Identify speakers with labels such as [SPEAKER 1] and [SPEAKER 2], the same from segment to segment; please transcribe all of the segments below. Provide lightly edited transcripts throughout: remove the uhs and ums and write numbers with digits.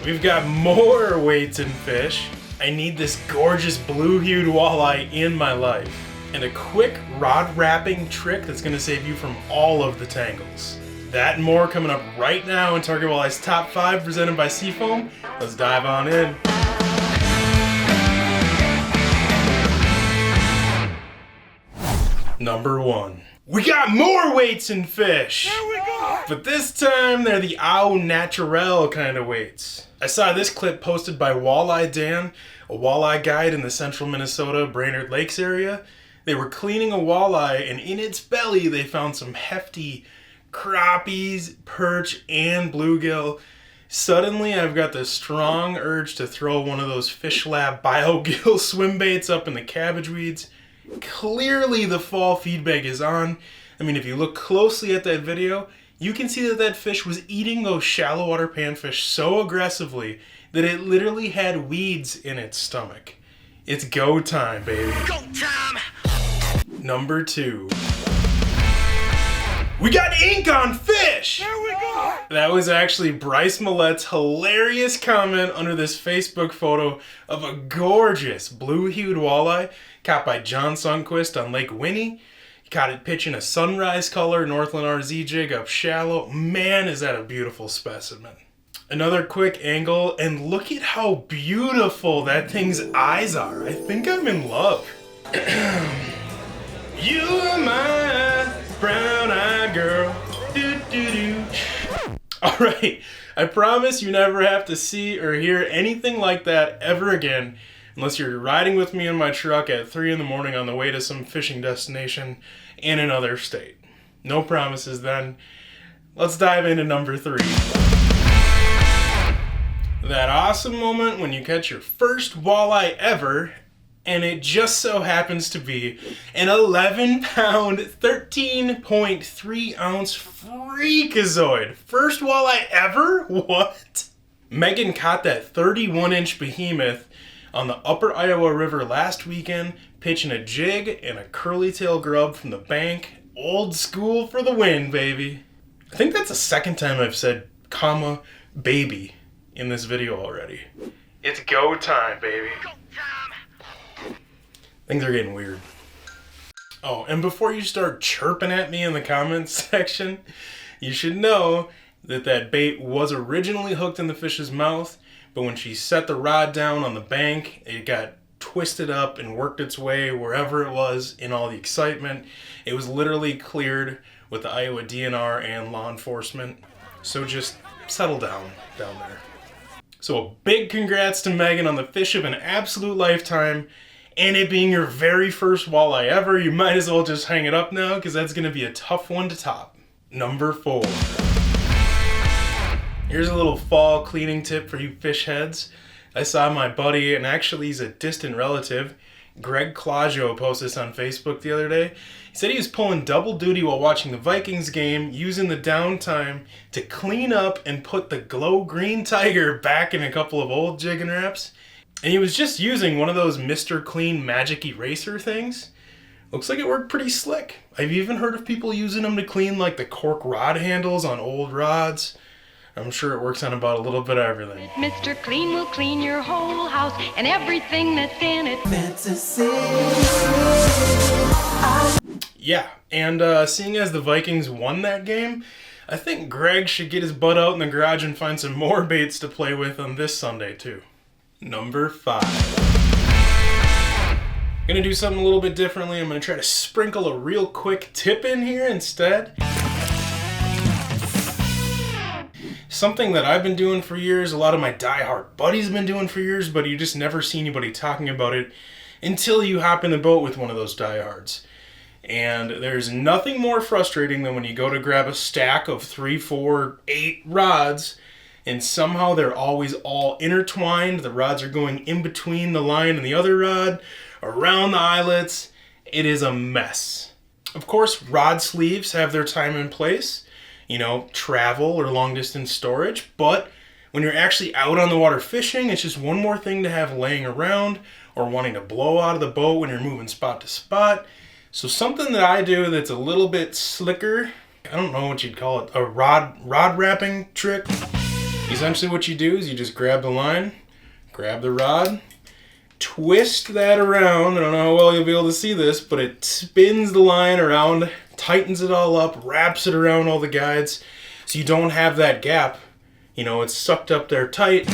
[SPEAKER 1] We've got more weights and fish. I need this gorgeous blue-hued walleye in my life. And a quick rod wrapping trick that's gonna save you from all of the tangles. That and more coming up right now in Target Walleye's Top 5 presented by Seafoam. Let's dive on in. Number 1. We got more weights and fish!
[SPEAKER 2] There we go!
[SPEAKER 1] But this time they're the au naturel kind of weights. I saw this clip posted by Walleye Dan, a walleye guide in the central Minnesota Brainerd Lakes area. They were cleaning a walleye and in its belly they found some hefty crappies, perch, and bluegill. Suddenly I've got this strong urge to throw one of those Fish Lab BioGill swim baits up in the cabbage weeds. Clearly the fall feed bag is on. I mean, if you look closely at that video, you can see that that fish was eating those shallow water panfish so aggressively that it literally had weeds in its stomach. It's go time, baby.
[SPEAKER 2] Go time!
[SPEAKER 1] Number 2. We got ink on fish!
[SPEAKER 2] There we go!
[SPEAKER 1] That was actually Bryce Millett's hilarious comment under this Facebook photo of a gorgeous blue-hued walleye caught by John Sundquist on Lake Winnie. He caught it pitching a sunrise color Northland RZ jig up shallow. Man, is that a beautiful specimen. Another quick angle, and look at how beautiful that thing's eyes are. I think I'm in love. You are my brown-eyed girl. Do-do-do. All right, I promise you never have to see or hear anything like that ever again unless you're riding with me in my truck at 3 in the morning on the way to some fishing destination in another state. No promises then. Let's dive into number 3. That awesome moment when you catch your first walleye ever, and it just so happens to be an 11-pound, 13.3-ounce freakazoid. First walleye ever? What? Megan caught that 31-inch behemoth on the upper Iowa River last weekend, pitching a jig and a curly tail grub from the bank. Old school for the win, baby. I think that's the second time I've said, comma, baby in this video already. It's go time, baby.
[SPEAKER 2] Go time!
[SPEAKER 1] Things are getting weird. Oh, and before you start chirping at me in the comments section, you should know that that bait was originally hooked in the fish's mouth, but when she set the rod down on the bank, it got twisted up and worked its way wherever it was in all the excitement. It was literally cleared with the Iowa DNR and law enforcement. So just settle down there. So a big congrats to Megan on the fish of an absolute lifetime. And it being your very first walleye ever, you might as well just hang it up now because that's going to be a tough one to top. Number 4. Here's a little fall cleaning tip for you fish heads. I saw my buddy, and actually he's a distant relative, Greg Claggio, post this on Facebook the other day. He said he was pulling double duty while watching the Vikings game, using the downtime to clean up and put the glow green tiger back in a couple of old jigging wraps. And he was just using one of those Mr. Clean magic eraser things. Looks like it worked pretty slick. I've even heard of people using them to clean like the cork rod handles on old rods. I'm sure it works on about a little bit of everything.
[SPEAKER 3] Mr. Clean will clean your whole house and everything that's in it.
[SPEAKER 1] Yeah, and seeing as the Vikings won that game, I think Greg should get his butt out in the garage and find some more baits to play with on this Sunday too. Number 5. I'm gonna do something a little bit differently. I'm gonna try to sprinkle a real quick tip in here instead. Something that I've been doing for years, a lot of my diehard buddies have been doing for years, but you just never see anybody talking about it until you hop in the boat with one of those diehards. And there's nothing more frustrating than when you go to grab a stack of 3, 4, 8 rods and somehow they're always all intertwined. The rods are going in between the line and the other rod, around the eyelets. It is a mess. Of course, rod sleeves have their time and place, you know, travel or long distance storage, but when you're actually out on the water fishing, it's just one more thing to have laying around or wanting to blow out of the boat when you're moving spot to spot. So something that I do that's a little bit slicker, I don't know what you'd call it, a rod wrapping trick, Essentially what you do is you just grab the line, grab the rod, twist that around. I don't know how well you'll be able to see this, but it spins the line around, tightens it all up, wraps it around all the guides, so you don't have that gap. You know, it's sucked up there tight,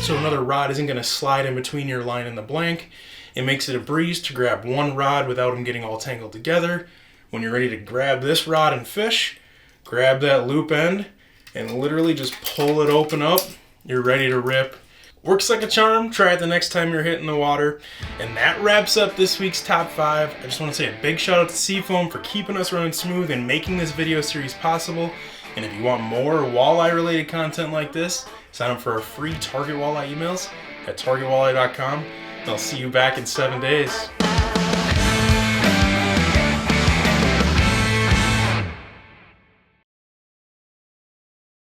[SPEAKER 1] so another rod isn't going to slide in between your line and the blank. It makes it a breeze to grab one rod without them getting all tangled together. When you're ready to grab this rod and fish, grab that loop end and literally just pull it open up. You're ready to rip. Works like a charm. Try it the next time you're hitting the water. And that wraps up this week's top 5. I just want to say a big shout out to Seafoam for keeping us running smooth and making this video series possible. And if you want more walleye related content like this, sign up for our free Target Walleye emails at targetwalleye.com. And I'll see you back in 7 days.